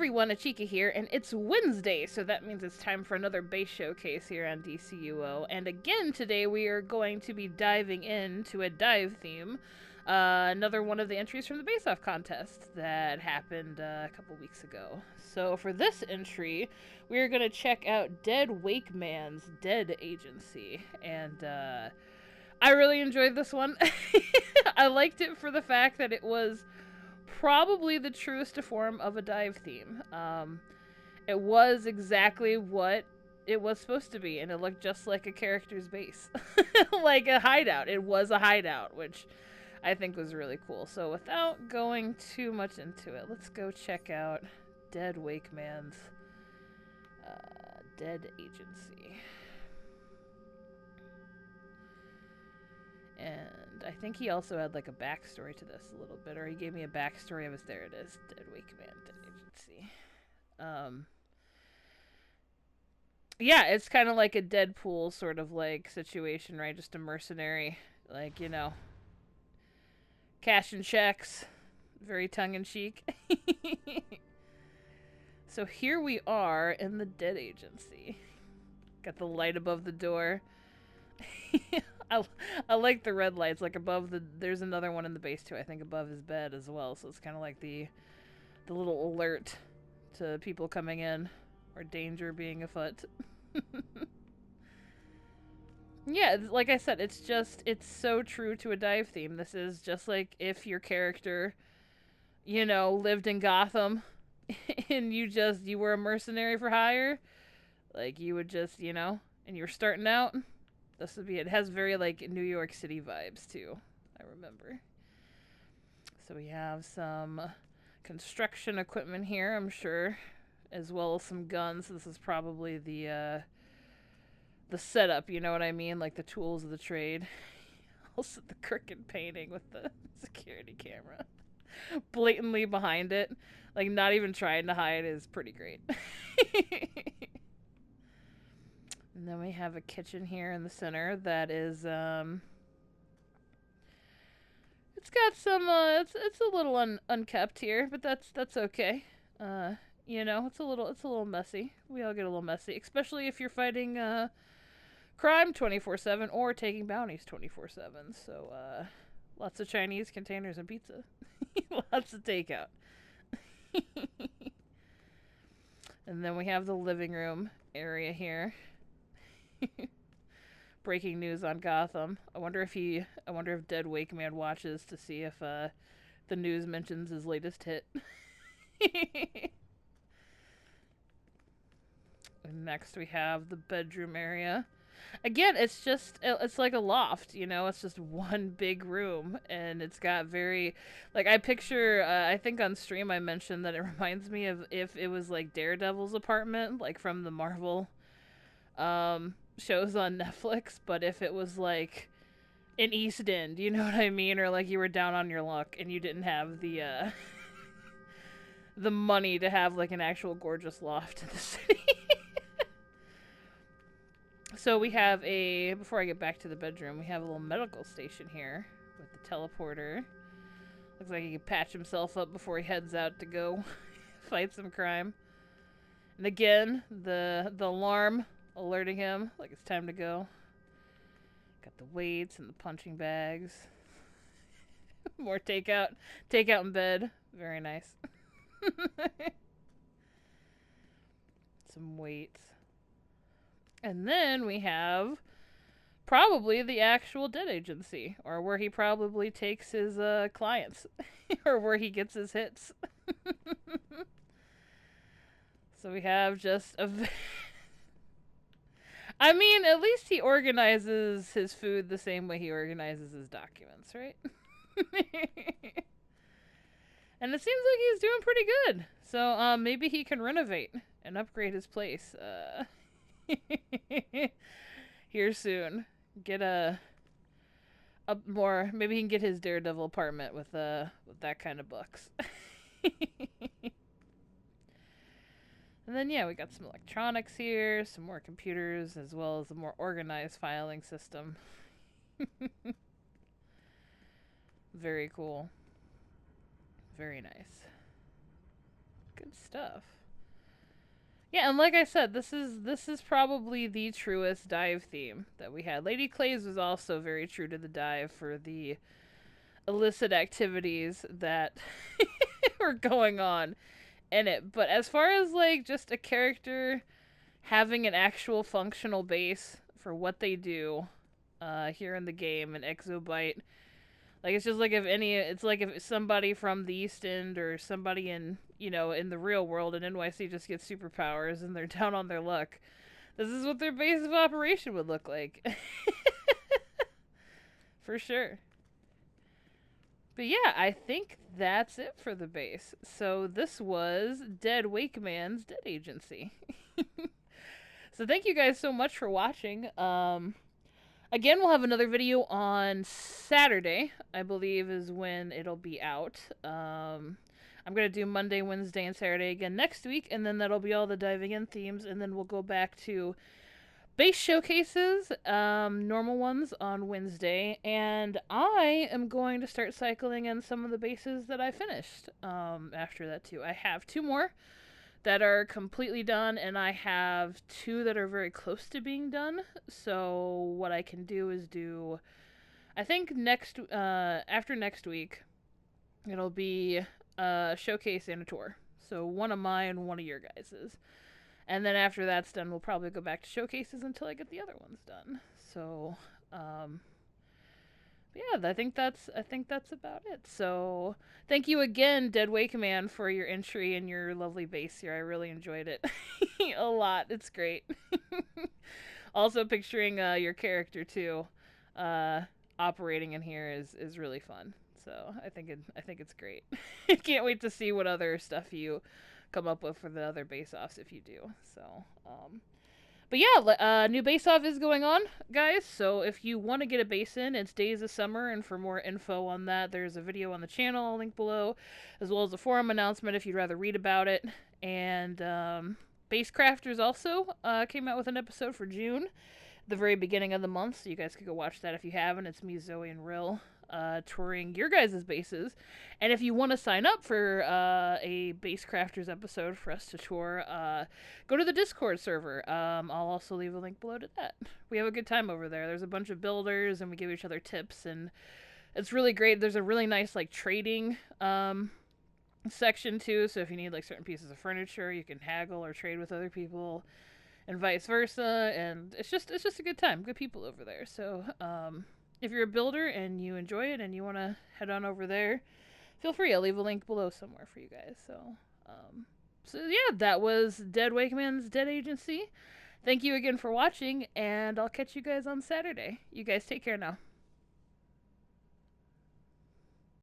everyone, Achikah here, and it's Wednesday, so that means it's time for another base showcase here on DCUO. And again, today we are going to be diving into a dive theme. Another one of the entries from the Base Off contest that happened a couple weeks ago. So for this entry, we are going to check out Dead Wakeman's Dead Agency. And I really enjoyed this one. I liked it for the fact that it was probably the truest form of a dive theme. It was exactly what it was supposed to be, and it looked just like a character's base. Like a hideout. It was a hideout, which I think was really cool. So without going too much into it, let's go check out Dead Wakeman's Dead Agency. And I think he also had like a backstory to this a little bit, or he gave me a backstory of his. There it is, Dead Wakeman, Dead Agency. Yeah, it's kind of like a Deadpool sort of like situation, right? Just a mercenary, like, you know, cash and checks, very tongue-in-cheek. So here we are in the Dead Agency. Got the light above the door. I like the red lights, like above the. There's another one in the base too, I think, above his bed as well. So it's kind of like the little alert to people coming in or danger being afoot. Yeah, like I said, it's so true to a dive theme. This is just like if your character, you know, lived in Gotham and you were a mercenary for hire, like you would just, you know, and you were starting out. This would be it. It has very like New York City vibes too, I remember. So we have some construction equipment here, I'm sure, as well as some guns. This is probably the setup, you know what I mean? Like the tools of the trade. Also the crooked painting with the security camera blatantly behind it, like not even trying to hide, is pretty great. And then we have a kitchen here in the center that is, it's got some, it's a little unkept here, but that's okay. You know, it's a little messy. We all get a little messy, especially if you're fighting, crime 24/7 or taking bounties 24/7. So, lots of Chinese containers and pizza. Lots of takeout. And then we have the living room area here. Breaking news on Gotham. I wonder if Dead Wakeman watches to see if the news mentions his latest hit. And next we have the bedroom area. Again, it's like a loft, you know, it's just one big room, and it's got very, like, I picture, I think on stream I mentioned that it reminds me of if it was like Daredevil's apartment, like from the Marvel, shows on Netflix, but if it was like in East End, you know what I mean, or like you were down on your luck and you didn't have the, the money to have like an actual gorgeous loft in the city. So we have before I get back to the bedroom, we have a little medical station here with the teleporter. Looks like he can patch himself up before he heads out to go fight some crime. And again, the alarm alerting him like it's time to go. Got the weights and the punching bags. More takeout in bed. Very nice. Some weights. And then we have probably the actual Dead Agency, or where he probably takes his clients, or where he gets his hits. So we have just a... I mean, at least he organizes his food the same way he organizes his documents, right? And it seems like he's doing pretty good. So maybe he can renovate and upgrade his place. Here soon. Get a more, maybe he can get his Daredevil apartment with that kind of books. And then yeah, we got some electronics here, some more computers, as well as a more organized filing system. Very cool. Very nice. Good Good stuff. Yeah, and like I said, this is probably the truest dive theme that we had. Lady Clay's was also very true to the dive for the illicit activities that were going on in it. But as far as like just a character having an actual functional base for what they do here in the game, an exobyte, like it's just like it's like if somebody from the East End or somebody in in the real world in NYC just gets superpowers and they're down on their luck. This is what their base of operation would look like. For sure. But yeah, I think that's it for the base. So this was Dead Wakeman's Dead Agency. So thank you guys so much for watching. Again, we'll have another video on Saturday, I believe is when it'll be out. I'm going to do Monday, Wednesday, and Saturday again next week, and then that'll be all the diving in themes, and then we'll go back to base showcases, normal ones on Wednesday, and I am going to start cycling in some of the bases that I finished after that too. I have 2 more that are completely done, and I have 2 that are very close to being done. So what I can do is do, I think after next week, it'll be a showcase and a tour. So one of mine, one of your guys's. And then after that's done, we'll probably go back to showcases until I get the other ones done. So, yeah, I think that's about it. So, thank you again, Dead Wakeman, for your entry and your lovely base here. I really enjoyed it a lot. It's great. Also, picturing your character too, operating in here is really fun. So I think it's great. I can't wait to see what other stuff you come up with for the other base offs if you do. So, but yeah, new base off is going on, guys. So if you want to get a base in, it's Days of Summer, and for more info on that, there's a video on the channel, I'll link below, as well as a forum announcement if you'd rather read about it. And Base Crafters also came out with an episode for June, the very beginning of the month, so you guys could go watch that if you haven't. It's me, Zoe, and Rill touring your guys' bases. And if you want to sign up for a Base Crafters episode for us to tour, go to the Discord server. I'll also leave a link below to that. We have a good time over there. There's a bunch of builders, and we give each other tips, and it's really great. There's a really nice like trading section too, so if you need like certain pieces of furniture, you can haggle or trade with other people, and vice versa. And it's just a good time. Good people over there. So if you're a builder and you enjoy it and you want to head on over there, feel free. I'll leave a link below somewhere for you guys. So yeah, that was Dead Wakeman's Dead Agency. Thank you again for watching, and I'll catch you guys on Saturday. You guys take care now.